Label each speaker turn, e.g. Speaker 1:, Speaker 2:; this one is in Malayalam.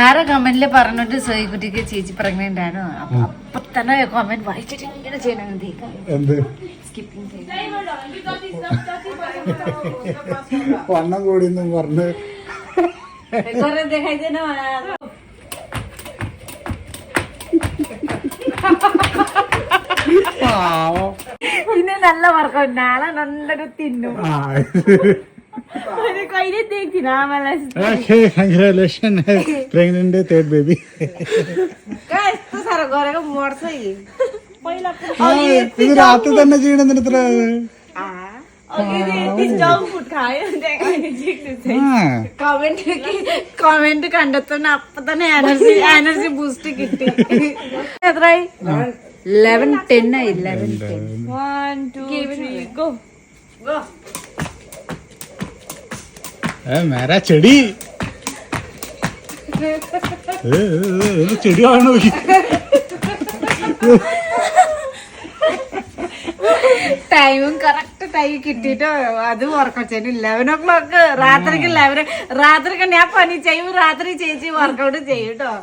Speaker 1: ആരെ കമന്റില് പറഞ്ഞിട്ട് സോയിക്കുട്ടിക്ക് ചേച്ചി പ്രഗ്നന്റ് ആണോ അപ്പൊ തന്നെ കമന്റ് വായിച്ചിട്ട് ഇങ്ങനെ ചെയ്യണം
Speaker 2: എന്ത്
Speaker 1: സ്കിപ്പിംഗ്
Speaker 2: വണ്ണം കൂടിയെന്നും പറഞ്ഞ്
Speaker 1: പിന്നെ നല്ല വർക്കം നാളെ നല്ലൊരു തിന്നും
Speaker 2: Congratulations, pregnant third baby. ഇത് രാത്രി തന്നെ ചെയ്യണം എത്ര
Speaker 1: കമന്റ് കണ്ടെത്തുന്ന അപ്പൊ തന്നെ എനർജി ബൂസ്റ്റ് കിട്ടി എത്രയായി 11:10 ആയി 11:10 1 2 3 go
Speaker 2: മേരാ ചെടി ചെടിയാണോ
Speaker 1: ടൈമും കറക്റ്റ് ടൈം കിട്ടിട്ടോ അത് വർക്കൗട്ട് 11 o'clock രാത്രിക്ക് ഞാൻ പണി ചെയ്യും രാത്രി ചേച്ചി വർക്കൗട്ട് ചെയ്യൂട്ടോ